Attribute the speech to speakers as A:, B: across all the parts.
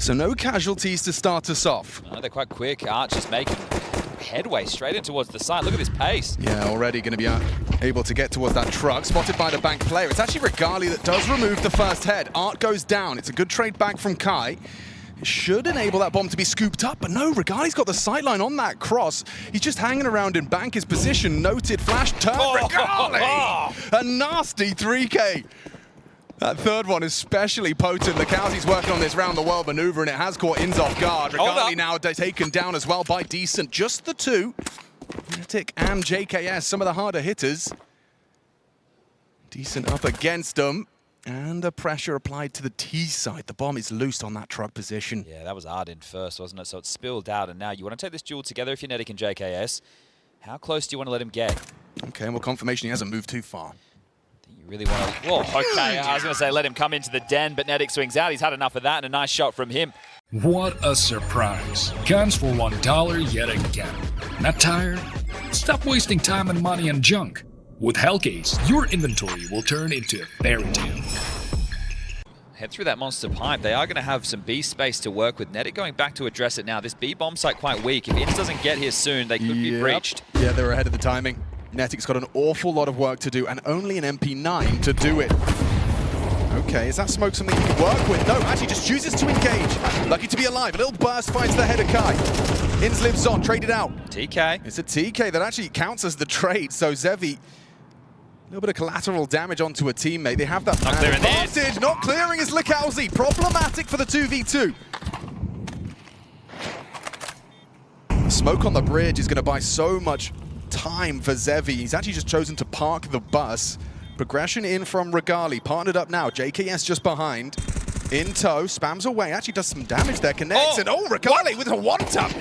A: So no casualties to start us off.
B: No, they're quite quick. Arch is making headway straight in towards the side. Look at this pace.
A: Yeah, already going to be able to get towards that truck. Spotted by the bank player. It's actually Regali that does remove the first head. Art goes down. It's a good trade back from Kai. It should enable that bomb to be scooped up, but no, Regali's got the sightline on that cross. He's just hanging around in bank his position. Noted flash turn. Regali! A nasty 3K. That third one is especially potent. Lacauzi's working on this round-the-world maneuver, and it has caught Inns off guard. Regali now taken down as well by Decent. Just the two. fnatic and JKS, some of the harder hitters. Decent up against them. And the pressure applied to the T side. The bomb is loose on that truck position.
B: Yeah, that was Ardin first, wasn't it? So it spilled out, and now you want to take this duel together if you're fnatic and JKS. How close do you want to let him get?
A: Okay, well, confirmation he hasn't moved too far.
B: You really want to... Whoa, okay, I was going to say let him come into the den, but fnatic swings out. He's had enough of that, and a nice shot from him.
C: What a surprise. Guns for $1 yet again. Not tired? Stop wasting time and money on junk. With Hellcase, your inventory will turn into a fairy tale.
B: Head through that monster pipe. They are going to have some B space to work with. fnatic going back to address it now. This B bomb site quite weak. If Inns doesn't get here soon, they could be breached.
A: Yeah, they're ahead of the timing. fnatic's got an awful lot of work to do, and only an MP9 to do it. Okay, is that smoke something you can work with? No, actually just chooses to engage. Lucky to be alive. A little burst finds the head of Kai. Inns lives on, traded out.
B: TK.
A: It's a TK that actually counts as the trade, so Zevi... A little bit of collateral damage onto a teammate. They have that advantage. Not clearing is Lacauzi. Problematic for the 2v2. Smoke on the bridge is going to buy so much time for Zevi. He's actually just chosen to park the bus. Progression in from Regali. Partnered up now. JKS just behind. In tow. Spams away. Actually does some damage there. Connects. And Regali with a one-tap.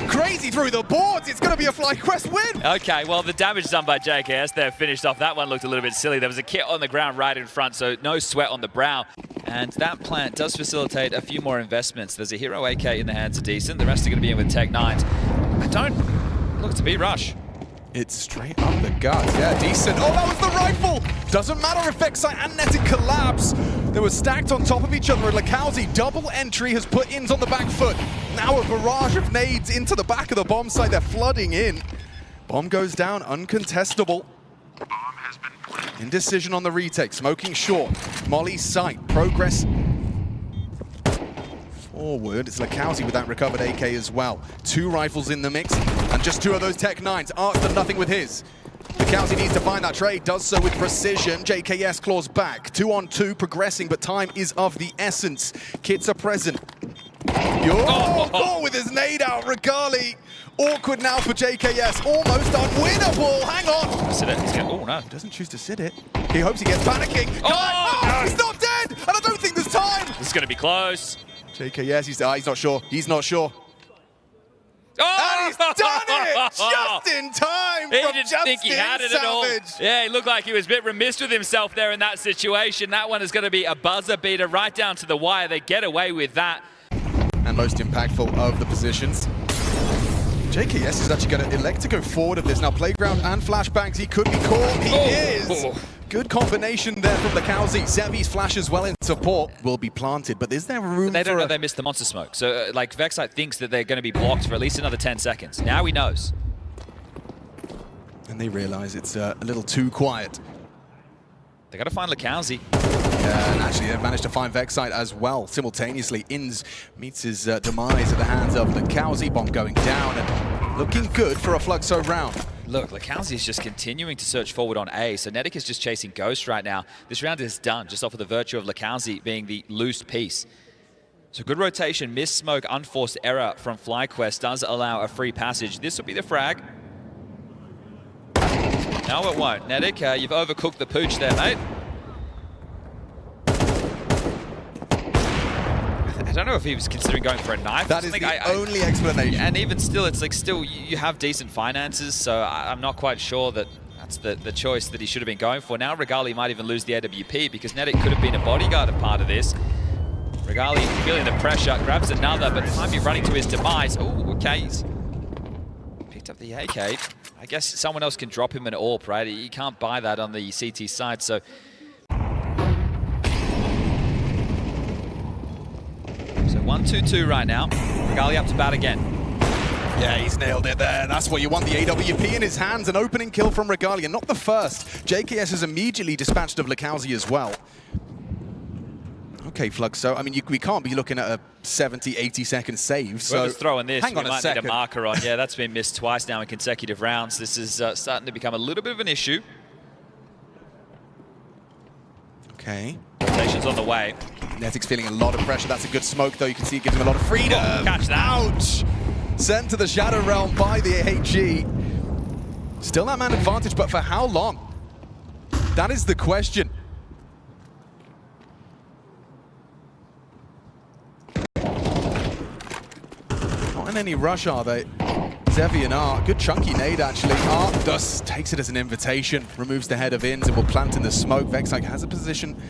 A: Crazy through the boards. It's going to be a FlyQuest win.
B: Okay, well, the damage done by JKS there finished off. That one looked a little bit silly. There was a kit on the ground right in front, so no sweat on the brow. And that plant does facilitate a few more investments. There's a hero AK in the hands of Decent. The rest are going to be in with Tech 9s. I don't look to be Rush.
A: It's straight up the guts. Yeah, Decent. Oh, that was the rifle! Doesn't matter if Xi and fnatic collapse. They were stacked on top of each other, and Lacauzi, double entry, has put Inns on the back foot. Now a barrage of nades into the back of the bomb site. They're flooding in. Bomb goes down, uncontestable. Indecision on the retake, smoking short. Molly's sight, progress forward. It's Lacauzi with that recovered AK as well. Two rifles in the mix, and just two of those Tech 9s. Art's done nothing with his. Lacauzi needs to find that trade, does so with precision. JKS claws back, 2-on-2, progressing, but time is of the essence. Kits are present. With his nade out, Regali. Awkward now for JKS, almost unwinnable. Hang on.
B: Sit it. Oh no,
A: he doesn't choose to sit it. He hopes he gets panicking. No! He's not dead, and I don't think there's time.
B: This is going to be close.
A: JKS, he's not sure. He's not sure.
B: Oh!
A: And he's done it! Just in time.
B: He didn't think he had it at all. Yeah, he looked like he was a bit remiss with himself there in that situation. That one is going to be a buzzer beater right down to the wire. They get away with that.
A: And most impactful of the positions. JKS is actually going to elect to go forward of this. Now, playground and flashbangs, he could be caught. He is. Good combination there from Lacauzi. Zevi's flash as well in support will be planted, but is there room
B: They don't know they missed the monster smoke. So, like, Vexite thinks that they're going to be blocked for at least another 10 seconds. Now he knows.
A: And they realize it's a little too quiet.
B: They got to find Lacauzi.
A: Yeah, and actually they've managed to find Vexite as well. Simultaneously, Inns meets his demise at the hands of Lacauzi. Bomb going down and looking good for a Fluxo round.
B: Look, Lacauzi is just continuing to search forward on A, so fnatic is just chasing Ghost right now. This round is done, just off of the virtue of Lacauzi being the loose piece. So good rotation, missed smoke, unforced error from FlyQuest does allow a free passage. This will be the frag. No, it won't. fnatic, you've overcooked the pooch there, mate. I don't know if he was considering going for a knife.
A: That is the only explanation.
B: And even still, it's like still you have decent finances, so I'm not quite sure that that's the choice that he should have been going for. Now Regali might even lose the AWP because fnatic could have been a bodyguard of part of this. Regali feeling the pressure, grabs another, but might be running to his demise. Oh, okay. He's picked up the AK. I guess someone else can drop him an AWP, right? He can't buy that on the CT side, so... So 1-2-2 right now. Regali up to bat again.
A: Yeah, he's nailed it there. That's what you want, the AWP in his hands. An opening kill from Regali, and not the first. JKS has immediately dispatched of Lakauzi as well. Okay, Fluxo. I mean, we can't be looking at a 70, 80-second save. So
B: whoever's throwing this,
A: hang on
B: we might need a marker on. Yeah, that's been missed twice now in consecutive rounds. This is starting to become a little bit of an issue.
A: Okay.
B: Rotation's on the way.
A: fnatic's feeling a lot of pressure. That's a good smoke, though. You can see it gives him a lot of freedom.
B: Oh, catch that.
A: Ouch! Sent to the Shadow Realm by the AHG. Still that man advantage, but for how long? That is the question. Not in any rush, are they? Zevi and Art, good chunky nade actually. Art just takes it as an invitation, removes the head of Ins and will plant in the smoke. Vexite has a position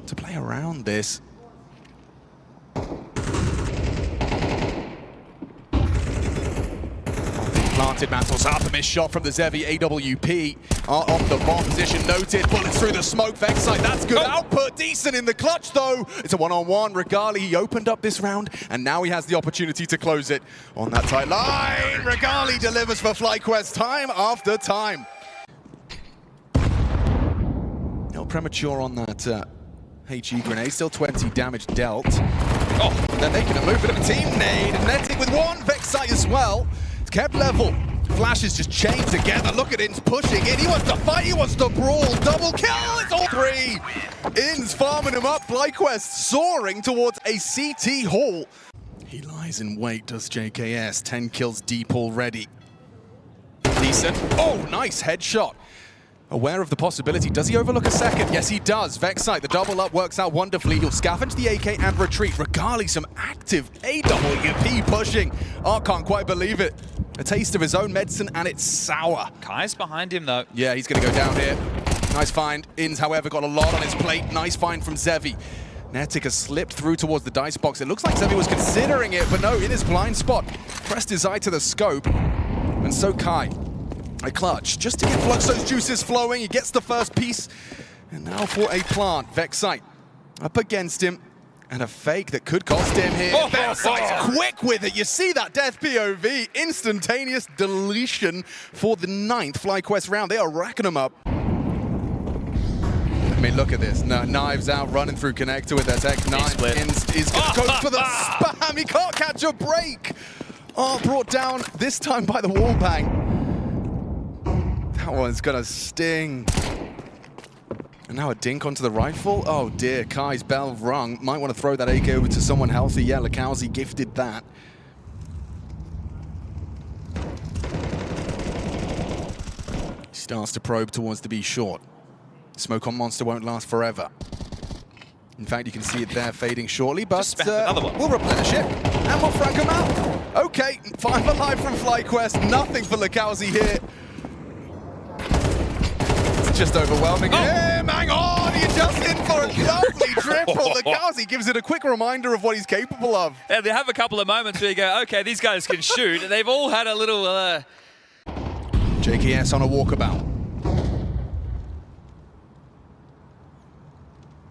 A: to play around this. Planted, mantles up, a missed shot from the Zevi AWP. Art off the bomb position, noted, bullets through the smoke. Vexite, that's good output, decent in the clutch though. It's a one-on-one. Regali, he opened up this round, and now he has the opportunity to close it on that tight line. Regali delivers for FlyQuest time after time. No premature on that HE grenade, still 20 damage dealt. Oh, they're making a move, bit of a team nade. fnatic with one, Vexite as well. It's kept level. Flashes just chained together. Look at Ins pushing in. He wants to fight, he wants to brawl. Double kill, it's all three. Ins farming him up. FlyQuest soaring towards a CT haul. He lies in wait, does JKS. 10 kills deep already. Decent. Oh, nice headshot. Aware of the possibility. Does he overlook a second? Yes, he does. Vexite, the double up works out wonderfully. He'll scavenge the AK and retreat. Regali, some active AWP pushing. Art can't quite believe it. A taste of his own medicine, and it's sour.
B: Kai's behind him, though.
A: Yeah, he's going to go down here. Nice find. Ins, however, got a lot on his plate. Nice find from Zevi. fnatic has slipped through towards the dice box. It looks like Zevi was considering it, but no, in his blind spot. Pressed his eye to the scope, and so Kai. A clutch, just to get Fluxo's juices flowing. He gets the first piece, and now for a plant. Vexite up against him, and a fake that could cost him here. Vexite's quick with it. You see that death POV, instantaneous deletion for the 9th FlyQuest round. They are racking them up. I mean, look at this. No, knives out, running through connector with their tech. 9 is going to go for the spam. He can't catch a break. Oh, brought down this time by the wall bang. That one's gonna sting. And now a dink onto the rifle. Oh dear, Kai's bell rung. Might want to throw that AK over to someone healthy. Yeah, Lakauzi gifted that. He starts to probe towards the B short. Smoke on Monster won't last forever. In fact, you can see it there fading shortly, but we'll replenish it and we'll frag him out. Okay, 5 alive from FlyQuest. Nothing for Lakauzi here. Just overwhelming him. Hang on, he's just in for a lovely triple. Lakauzi gives it a quick reminder of what he's capable of.
B: Yeah, they have a couple of moments where you go, okay, these guys can shoot. They've all had a little...
A: JKS on a walkabout.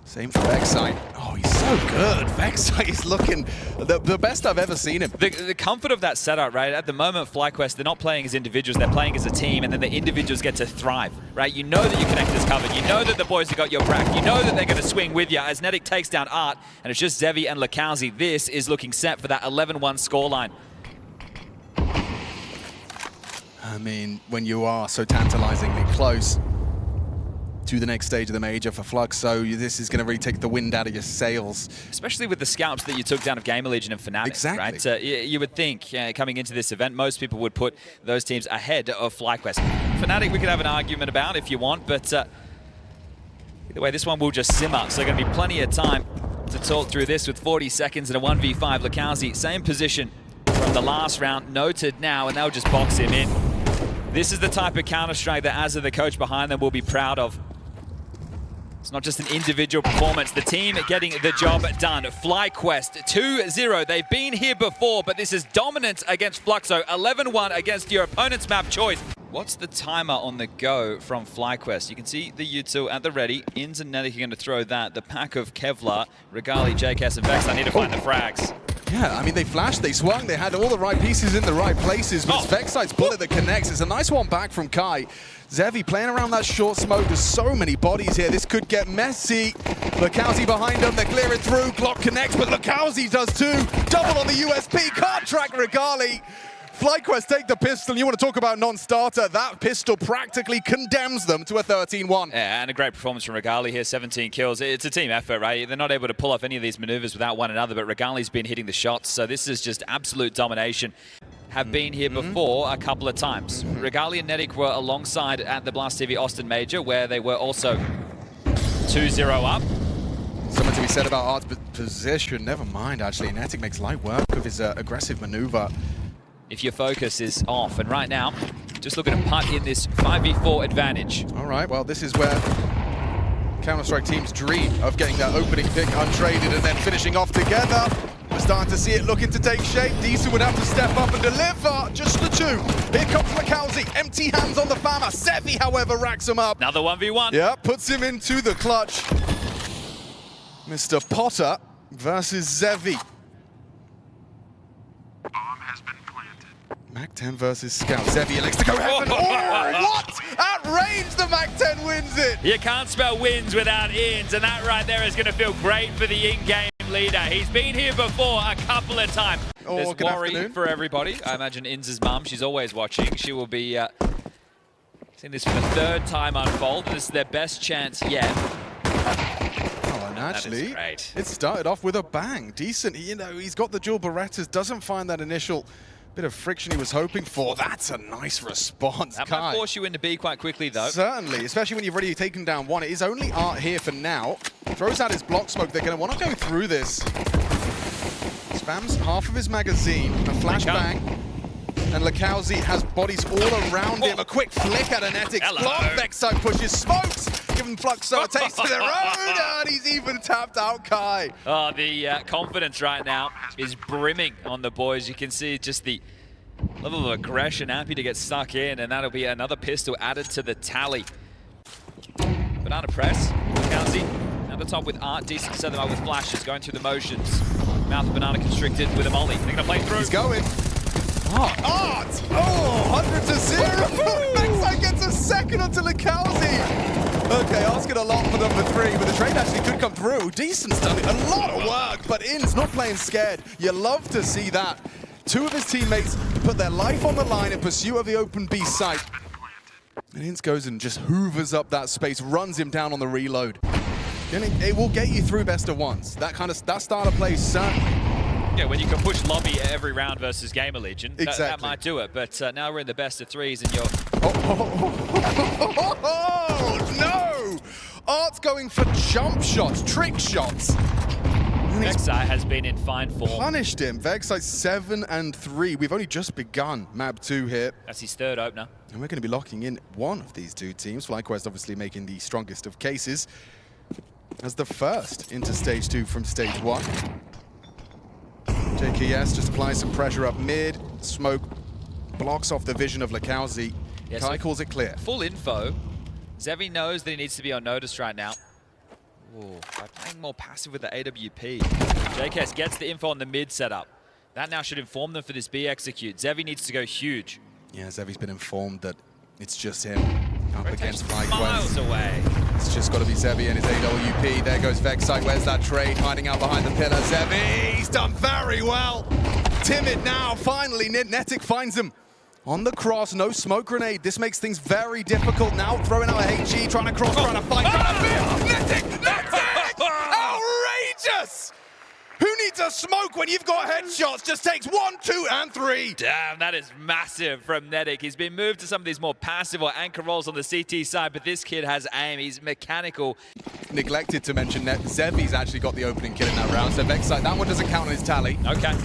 A: Same for Vexite. Oh, he's so good. Vexite is looking the best I've ever seen him.
B: The comfort of that setup, right? At the moment, FlyQuest, they're not playing as individuals, they're playing as a team, and then the individuals get to thrive, right? You know that your connector's covered. You know that the boys have got your back. You know that they're going to swing with you as fnatic takes down Art, and it's just Zevi and Lakauzi. This is looking set for that 11-1 scoreline.
A: I mean, when you are so tantalizingly close to the next stage of the major for Fluxo, this is going to really take the wind out of your sails.
B: Especially with the scalps that you took down of GamerLegion and fnatic,
A: exactly.
B: Right? You would think, coming into this event, most people would put those teams ahead of FlyQuest. fnatic, we could have an argument about if you want, but either way, this one will just simmer, so going to be plenty of time to talk through this with 40 seconds and a 1v5. Lakauzi, same position from the last round, noted now, and they'll just box him in. This is the type of Counter-Strike that Azza, the coach behind them, will be proud of. It's not just an individual performance, the team getting the job done. FlyQuest 2-0, they've been here before, but this is dominance against Fluxo, 11-1 against your opponent's map choice. What's the timer on the go from FlyQuest? You can see the Util at the ready. Ins and Netic are going to throw that. The pack of Kevlar, Regali, JKS, and Vex. I need to find the frags.
A: Yeah, I mean, they flashed, they swung, they had all the right pieces in the right places, but it's Vexite's bullet that connects. It's a nice one back from Kai. Zevi playing around that short smoke. There's so many bodies here. This could get messy. Lukowski behind them. They're clearing through. Glock connects, but Lukowski does too. Double on the USP. Can't track Regali. FlyQuest take the pistol. You want to talk about non-starter? That pistol practically condemns them to a 13-1.
B: Yeah, and a great performance from Regali here, 17 kills. It's a team effort, right? They're not able to pull off any of these maneuvers without one another, but Regali's been hitting the shots, so this is just absolute domination. Have been here before a couple of times. Regali and Netic were alongside at the Blast TV Austin Major, where they were also 2-0 up.
A: Something to be said about Art's position. Never mind, actually. Netic makes light work of his aggressive maneuver.
B: If your focus is off, and right now, just looking to putt in this 5v4 advantage.
A: All right, well, this is where Counter-Strike teams dream of getting their opening pick untraded and then finishing off together. We're starting to see it looking to take shape. Decisive would have to step up and deliver. Just the two. Here comes Lukowski. Empty hands on the Fama. Zevi, however, racks him up.
B: Another 1v1.
A: Yeah, puts him into the clutch. Mr. Potter versus Zevi. Mac-10 versus Scout. Zevi elects to go heaven. Oh, what? At range, the Mac-10 wins it.
B: You can't spell wins without ins, and that right there is going to feel great for the in-game leader. He's been here before a couple of times. There's worry for everybody. I imagine Ins' mum, she's always watching. She will be seeing this for the third time unfold. This is their best chance yet.
A: Oh, and actually, it started off with a bang. Decent, you know, he's got the dual Berettas, doesn't find that initial bit of friction he was hoping for. That's a nice response,
B: That
A: Kai.
B: might force you into B quite quickly, though.
A: Certainly, especially when you've already taken down one. It is only Art here for now. Throws out his block smoke. They're going to want to go through this. Spams half of his magazine. A flashbang. And Lukowski has bodies all around him. A quick flick at an Etic's block. Vexite pushes smokes. Giving Fluxo a taste of their own. And he's even tapped out Kai.
B: Oh, the confidence right now is brimming on the boys. You can see just the level of aggression, happy to get stuck in, and that'll be another pistol added to the tally. Banana press, Lukowski at the top with Art, decent to set them up with flashes, going through the motions. Mouth of Banana constricted with a molly. They're gonna play through.
A: He's going. Art! Oh, 100-0. Vexite gets a second onto Lukowski. Okay, asking a lot for number 3, but the trade actually could come through. Decent's done a lot of work, but In's not playing scared. You love to see that. Two of his teammates put their life on the line in pursuit of the open B site. And Inz goes and just hoovers up that space, runs him down on the reload. It will get you through best of ones. That starter play certainly.
B: Yeah, when you can push lobby every round versus GamerLegion,
A: Exactly.
B: that might do it. But now we're in the best of 3s, and you're...
A: Oh, no! Art's going for jump shots, trick shots.
B: Vexite has been in fine form.
A: Punished him. Vexite 7-3. We've only just begun map 2 here.
B: That's his third opener.
A: And we're going to be locking in one of these two teams. FlyQuest obviously making the strongest of cases as the first into stage 2 from stage 1. JKS just applies some pressure up mid. Smoke blocks off the vision of Lukowski.
B: Yeah,
A: Kai
B: so
A: calls it clear.
B: Full info. Zevi knows that he needs to be on notice right now. Ooh, by playing more passive with the AWP. JKS gets the info on the mid setup. That now should inform them for this B execute. Zevi needs to go huge.
A: Yeah, Zevi's been informed that it's just him up against FlyQuest.
B: Miles away.
A: It's just got to be Zevi and his AWP. There goes Vexite. Where's that trade? Hiding out behind the pillar. Zevi, he's done very well. Timid now. Finally, Netic finds him on the cross. No smoke grenade. This makes things very difficult. Now throwing out a HG, trying to cross, trying to fight, trying to feel. Netic! Outrageous! Who needs a smoke when you've got headshots? Just takes 1, 2, and 3.
B: Damn, that is massive from Netic. He's been moved to some of these more passive or anchor roles on the CT side, but this kid has aim. He's mechanical.
A: Neglected to mention that Zevi's actually got the opening kill in that round, so Vexite, that one doesn't count on his tally.
B: Okay.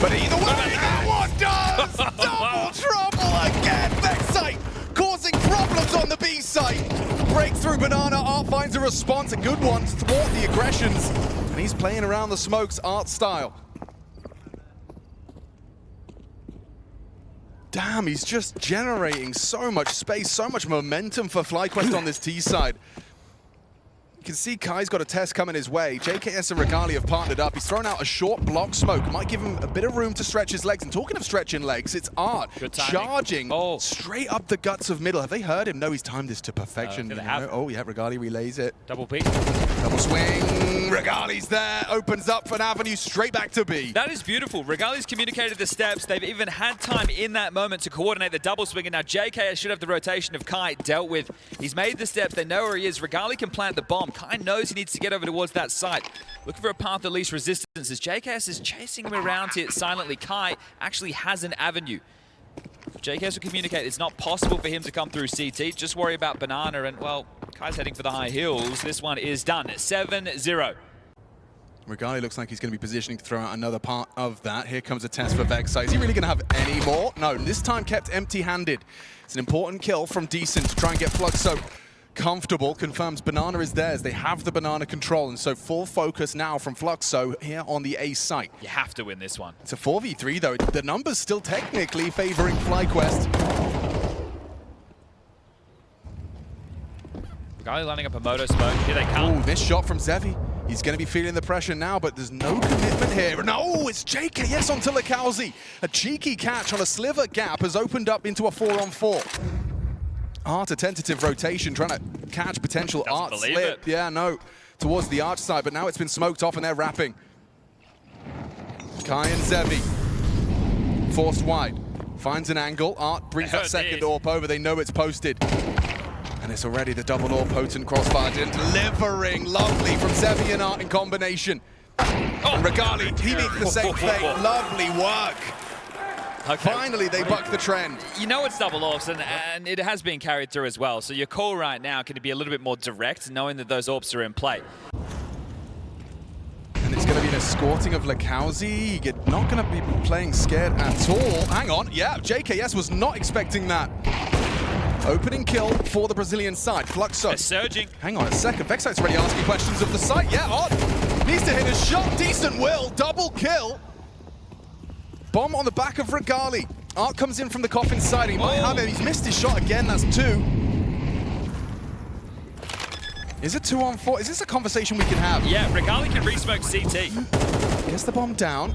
A: But either way, that one does! Double trouble again! Vexite causing problems on the B site. Breaks through Banana. Art finds a response, a good one to thwart the aggressions. And he's playing around the smokes, Art style. Damn, he's just generating so much space, so much momentum for FlyQuest on this T side. You can see Kai's got a test coming his way. JKS and Regali have partnered up. He's thrown out a short block smoke. Might give him a bit of room to stretch his legs. And talking of stretching legs, it's Art charging straight up the guts of middle. Have they heard him? No, he's timed this to perfection. Oh, yeah, Regali relays it.
B: Double B.
A: Double swing. Regali's there. Opens up for an avenue straight back to B.
B: That is beautiful. Regali's communicated the steps. They've even had time in that moment to coordinate the double swing. And now JKS should have the rotation of Kai dealt with. He's made the steps. They know where he is. Regali can plant the bomb. Kai knows he needs to get over towards that site. Looking for a path of least resistance as JKS is chasing him around here silently. Kai actually has an avenue. JKS will communicate it's not possible for him to come through CT. Just worry about Banana and, well, Kai's heading for the high hills. This one is done. 7-0.
A: Regali looks like he's going to be positioning to throw out another part of that. Here comes a test for Vexite. Is he really going to have any more? No, this time kept empty-handed. It's an important kill from Decent to try and get Fluxo comfortable. Confirms Banana is theirs. They have the Banana control, and so full focus now from Fluxo here on the A site.
B: You have to win this one.
A: It's a 4v3 though. The numbers still technically favoring FlyQuest.
B: Regali lining up a moto smoke. Here they come.
A: Oh, this shot from Zevi. He's going to be feeling the pressure now, but there's no commitment here. No, it's JKS onto Lakauzi. A cheeky catch on a sliver gap has opened up into a 4-on-4. Art, a tentative rotation, trying to catch potential Art slip. Yeah, no, towards the arch side, but now it's been smoked off and they're wrapping. Kai and Zevi, forced wide, finds an angle. Art brings that second AWP over, they know it's posted. And it's already the double AWP potent crossfire delivering lovely from Zevi and Art in combination. And Regali, he makes the same thing, lovely work.
B: Okay.
A: Finally, they buck the trend.
B: You know it's double AWPs, and it has been carried through as well. So your call right now can be a little bit more direct, knowing that those AWPs are in play.
A: And it's going to be an escorting of Lakauzi. You're not going to be playing scared at all. Hang on. Yeah, JKS was not expecting that. Opening kill for the Brazilian side. Fluxo.
B: They're surging.
A: Hang on a second. Vexite's already asking questions of the site. Yeah, Odd needs to hit a shot. Decent will. Double kill. Bomb on the back of Regali. Art comes in from the coffin side. He might have it. He's missed his shot again. That's 2. Is it 2-on-4? Is this a conversation we can have?
B: Yeah, Regali can re-smoke CT.
A: Gets the bomb down.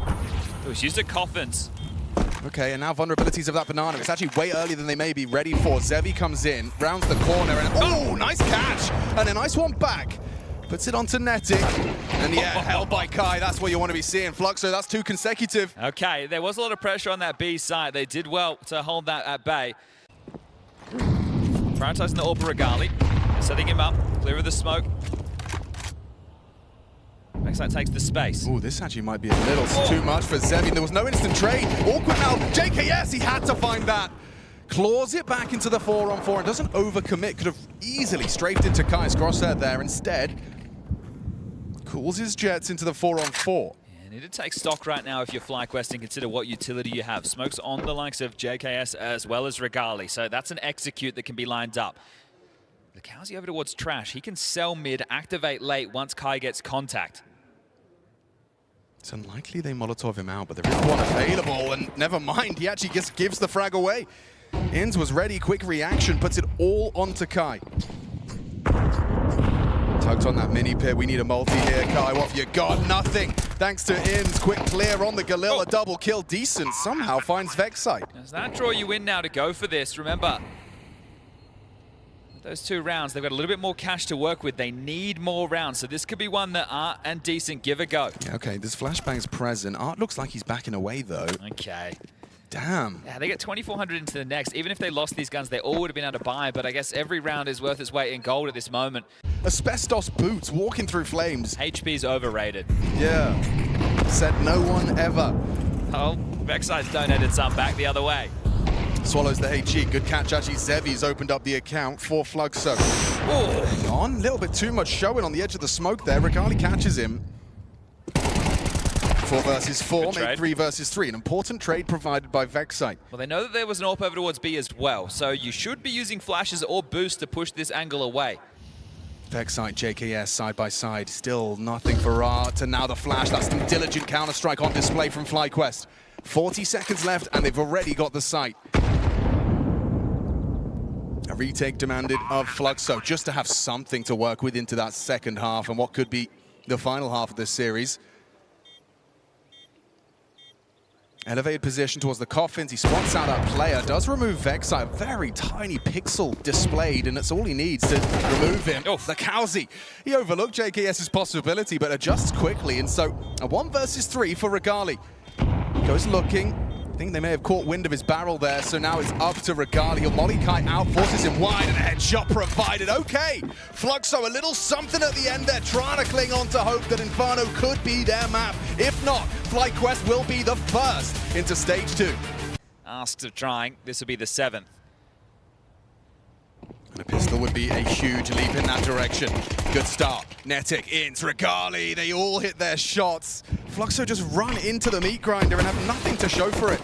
B: It was used at coffins.
A: Okay, and now vulnerabilities of that Banana. It's actually way earlier than they may be ready for. Zevi comes in, rounds the corner, and oh, nice catch! And a nice one back. Puts it onto Netic. And yeah, held by Kai. That's what you want to be seeing. Fluxo, that's 2 consecutive.
B: Okay, there was a lot of pressure on that B side. They did well to hold that at bay. Prioritizing the AWP Regali. Setting him up, clear of the smoke. Vexite takes the space.
A: Oh, this actually might be a little too much for Zevi. There was no instant trade. Awkward now. JKS, he had to find that. Claws it back into the 4-on-4 and doesn't overcommit. Could have easily strafed into Kai's crosshair there. Instead, cools his jets into the 4-on-4.
B: You need to take stock right now if you're FlyQuest and consider what utility you have. Smoke's on the likes of JKS as well as Regali. So that's an execute that can be lined up. Lakauzi over towards Trash. He can sell mid, activate late once Kai gets contact.
A: It's unlikely they Molotov him out, but there is one available, and never mind, he actually just gives the frag away. Inns was ready, quick reaction, puts it all onto Kai. Tugged on that mini pit, we need a multi here, Kai, what have you got? Nothing, thanks to Inns, quick clear on the Galil, a double kill, Decent, somehow finds Vexite.
B: Does that draw you in now to go for this? Remember, those 2 rounds, they've got a little bit more cash to work with. They need more rounds, so this could be one that Art and Decent give a go.
A: Yeah, okay, there's flashbangs present. Art looks like he's backing away, though.
B: Okay.
A: Damn.
B: Yeah, they get 2,400 into the next. Even if they lost these guns, they all would have been able to buy, but I guess every round is worth its weight in gold at this moment.
A: Asbestos boots walking through flames.
B: HP's overrated.
A: Yeah. Said no one ever.
B: Oh, Vexite's donated some back the other way.
A: Swallows the HE. Good catch, actually. Zevi's opened up the account for Fluxo. Hang on. A little bit too much showing on the edge of the smoke there. Regali catches him. 4 versus 4, made 3 versus 3. An important trade provided by Vexite.
B: Well, they know that there was an AWP over towards B as well, so you should be using flashes or boosts to push this angle away.
A: Vexite, JKS side by side. Still nothing for Art. And now the flash. That's some diligent counter-strike on display from FlyQuest. 40 seconds left, and they've already got the site. A retake demanded of Fluxo just to have something to work with into that second half and what could be the final half of this series. Elevated position towards the coffins. He spots out that player, does remove Vexite, a very tiny pixel displayed, and that's all he needs to remove him. Oh, the Cowsy. He overlooked JKS's possibility, but adjusts quickly, and so a 1 versus 3 for Regali. Goes looking. I think they may have caught wind of his barrel there, so now it's up to Regali. He'll Molly Kite out, forces him wide, and a headshot provided. Okay, Fluxo, a little something at the end there, trying to cling on to hope that Inferno could be their map. If not, FlyQuest will be the first into stage 2.
B: Asked of trying, this will be the 7th.
A: And a pistol would be a huge leap in that direction. Good start. Netic, Int, Regali, they all hit their shots. Fluxo just run into the meat grinder and have nothing to show for it.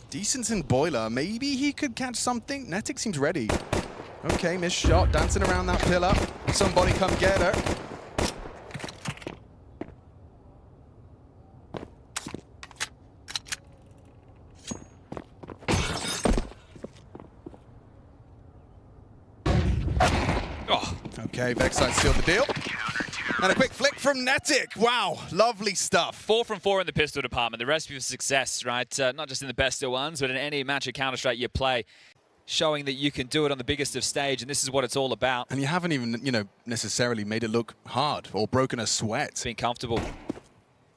A: Decent in Boiler, maybe he could catch something. Netic seems ready. Okay, missed shot, dancing around that pillar. Somebody come get her. Okay, Vexite sealed the deal. And a quick flick from Netic. Wow, lovely stuff.
B: 4 from 4 in the pistol department. The recipe for success, right? Not just in the best of ones, but in any match of Counter-Strike you play, showing that you can do it on the biggest of stage, and this is what it's all about.
A: And you haven't even, necessarily made it look hard or broken a sweat.
B: It's been comfortable.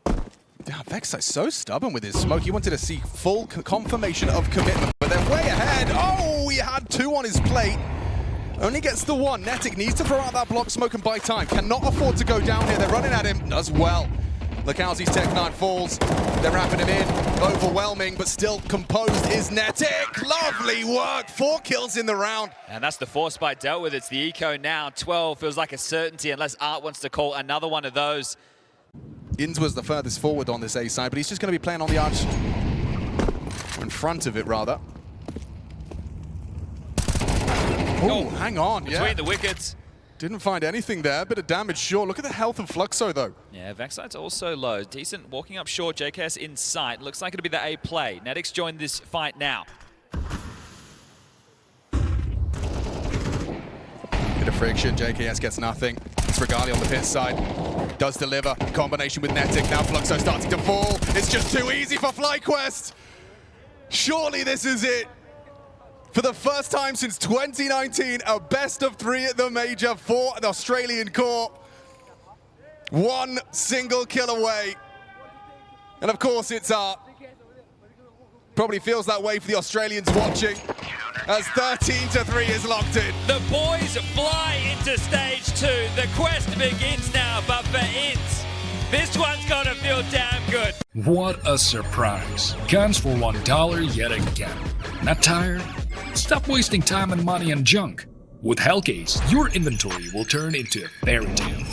A: Yeah, Vexite's so stubborn with his smoke. He wanted to see full confirmation of commitment, but they're way ahead. Oh, he had 2 on his plate. Only gets the 1. Netic needs to throw out that block smoke and buy time. Cannot afford to go down here. They're running at him. Does well. Lakowski's Tech 9 falls. They're wrapping him in. Overwhelming, but still composed is Netic. Lovely work. 4 kills in the round.
B: And that's the force bite dealt with. It's the eco now. 12 feels like a certainty unless Art wants to call another one of those.
A: Inns was the furthest forward on this A side, but he's just going to be playing on the arch. In front of it, rather. Oh, hang on,
B: Between the wickets.
A: Didn't find anything there, bit of damage short. Look at the health of Fluxo, though.
B: Yeah, Vexite's also low. Decent walking up short, JKS in sight. Looks like it'll be the A play. Netic's joined this fight now.
A: Bit of friction, JKS gets nothing. It's Regali on the pit side. Does deliver, combination with Netic. Now Fluxo starting to fall. It's just too easy for FlyQuest. Surely this is it. For the first time since 2019, a best of 3 at the Major for an Australian core. 1 single kill away. And of course it's Art. Probably feels that way for the Australians watching, as 13-3 is locked in.
B: The boys fly into stage 2. The quest begins now, but for Ints, this one's gonna feel damn good.
C: What a surprise. Guns for $1 yet again. Not tired? Stop wasting time and money on junk. With Hellcase, your inventory will turn into a fairy tale.